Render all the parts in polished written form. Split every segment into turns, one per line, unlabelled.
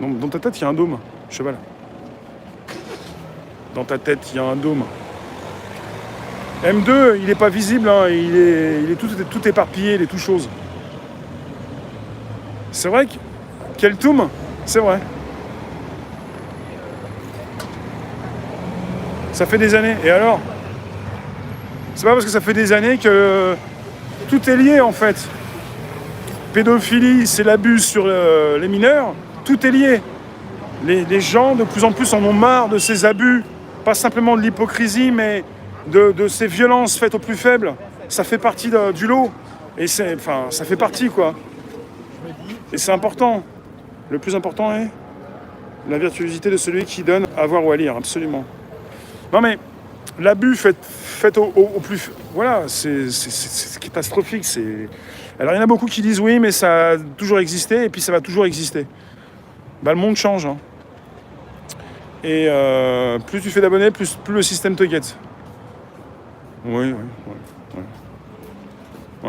Dans ta tête, il y a un dôme, cheval. Dans ta tête, il y a un dôme. M2, il n'est pas visible, hein, il est tout éparpillé, il est tout chose. C'est vrai que... Quel toum? C'est vrai. Ça fait des années. Et alors? C'est pas parce que ça fait des années que tout est lié, en fait. Pédophilie, c'est l'abus sur les mineurs. Tout est lié. Les gens, de plus en plus, en ont marre de ces abus. Pas simplement de l'hypocrisie, mais de ces violences faites aux plus faibles. Ça fait partie du lot. Et ça fait partie, quoi. Et c'est important. Le plus important est la virtuosité de celui qui donne à voir ou à lire, absolument. Non mais, l'abus fait au plus... Voilà, c'est catastrophique. Alors il y en a beaucoup qui disent oui, mais ça a toujours existé, et puis ça va toujours exister. Bah, le monde change. Hein. Et plus tu fais d'abonnés, plus le système te guette. Oui.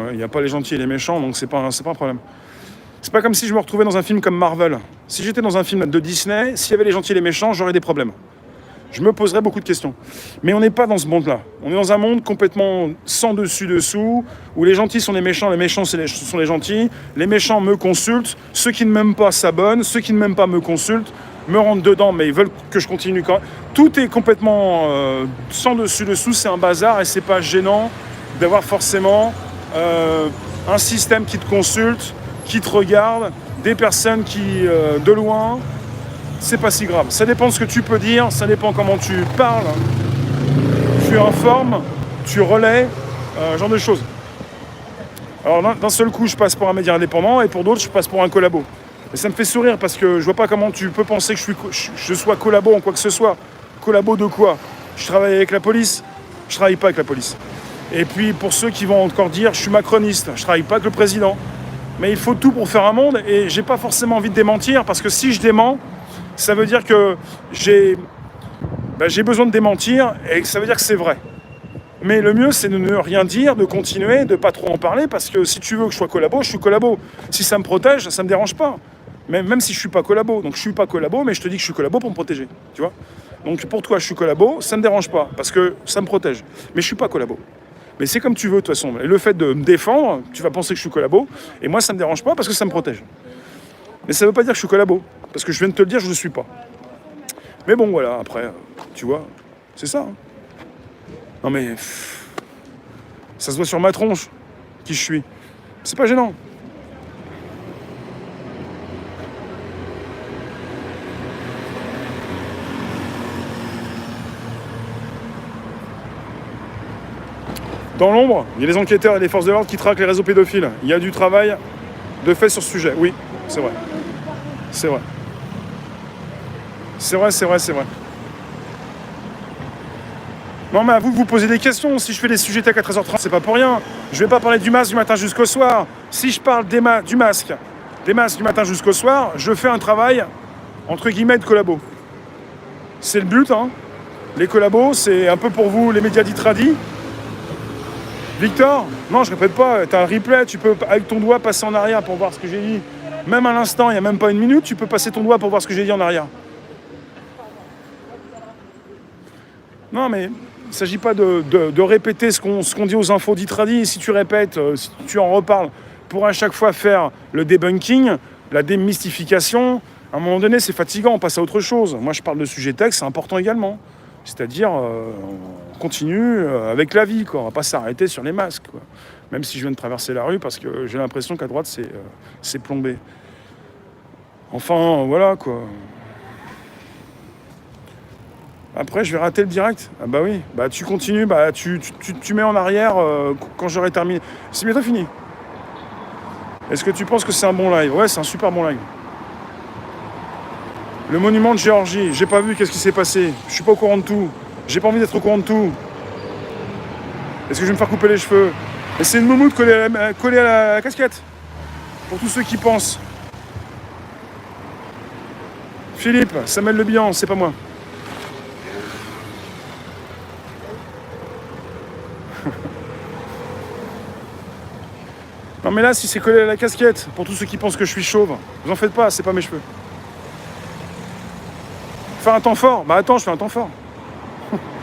Il n'y a pas les gentils et les méchants, donc c'est pas un problème. C'est pas comme si je me retrouvais dans un film comme Marvel. Si j'étais dans un film de Disney, s'il y avait les gentils et les méchants, j'aurais des problèmes. Je me poserais beaucoup de questions. Mais on n'est pas dans ce monde-là. On est dans un monde complètement sans dessus-dessous, où les gentils sont les méchants sont les gentils, les méchants me consultent, ceux qui ne m'aiment pas s'abonnent, ceux qui ne m'aiment pas me consultent, me rentrent dedans, mais ils veulent que je continue quand même. Tout est complètement sans dessus-dessous, c'est un bazar, et c'est pas gênant d'avoir forcément un système qui te consulte, qui te regarde, des personnes qui, de loin, c'est pas si grave. Ça dépend de ce que tu peux dire, ça dépend comment tu parles, tu informes, tu relais, genre de choses. Alors d'un seul coup, je passe pour un média indépendant, et pour d'autres, je passe pour un collabo. Et ça me fait sourire, parce que je vois pas comment tu peux penser que je sois collabo en quoi que ce soit. Collabo de quoi? Je travaille avec la police? Je travaille pas avec la police. Et puis, pour ceux qui vont encore dire, je suis macroniste, je travaille pas avec le président. Mais il faut tout pour faire un monde, et j'ai pas forcément envie de démentir, parce que si je dément, ça veut dire que j'ai besoin de démentir, et ça veut dire que c'est vrai. Mais le mieux, c'est de ne rien dire, de continuer, de pas trop en parler, parce que si tu veux que je sois collabo, je suis collabo. Si ça me protège, ça me dérange pas. Même si je suis pas collabo. Donc je suis pas collabo, mais je te dis que je suis collabo pour me protéger. Tu vois? Donc pour toi, je suis collabo, ça me dérange pas, parce que ça me protège. Mais je suis pas collabo. Mais c'est comme tu veux, de toute façon. Et le fait de me défendre, tu vas penser que je suis collabo, et moi, ça me dérange pas, parce que ça me protège. Mais ça veut pas dire que je suis collabo, parce que je viens de te le dire, je ne suis pas. Mais bon, voilà, après, tu vois, c'est ça. Hein. Non mais, ça se voit sur ma tronche, qui je suis. C'est pas gênant. Dans l'ombre, il y a les enquêteurs et les forces de l'ordre qui traquent les réseaux pédophiles. Il y a du travail de fait sur ce sujet. Oui, c'est vrai. C'est vrai. C'est vrai. Non mais à vous posez des questions. Si je fais des sujets tech à 13h30, c'est pas pour rien. Je vais pas parler du masque du matin jusqu'au soir. Si je parle des masques du matin jusqu'au soir, je fais un travail, entre guillemets, de collabo. C'est le but, hein. Les collabos, c'est un peu pour vous, les médias dits tradis. Victor, non, je répète pas, t'as un replay, tu peux avec ton doigt passer en arrière pour voir ce que j'ai dit. Même à l'instant, il n'y a même pas une minute, tu peux passer ton doigt pour voir ce que j'ai dit en arrière. Non, mais il ne s'agit pas de répéter ce qu'on dit aux infos d'Itradi. Si tu répètes, si tu en reparles pour à chaque fois faire le debunking, la démystification, à un moment donné, c'est fatigant, on passe à autre chose. Moi, je parle de sujet tech, c'est important également. C'est-à-dire, on continue avec la vie, quoi. On ne va pas s'arrêter sur les masques, quoi. Même si je viens de traverser la rue, parce que j'ai l'impression qu'à droite, c'est plombé. Enfin, voilà, quoi. Après, je vais rater le direct. Ah bah oui, bah tu continues, bah tu mets en arrière quand j'aurai terminé. C'est bientôt fini. Est-ce que tu penses que c'est un bon live? Ouais, c'est un super bon live. Le monument de Géorgie, j'ai pas vu qu'est-ce qui s'est passé. Je suis pas au courant de tout. J'ai pas envie d'être au courant de tout. Est-ce que je vais me faire couper les cheveux? Et c'est une moumoute collée à la casquette. Pour tous ceux qui pensent. Philippe, Samuel Le Bihan, c'est pas moi. Non mais là, si c'est collé à la casquette, pour tous ceux qui pensent que je suis chauve, vous en faites pas, c'est pas mes cheveux. Faire un temps fort. Bah attends, je fais un temps fort.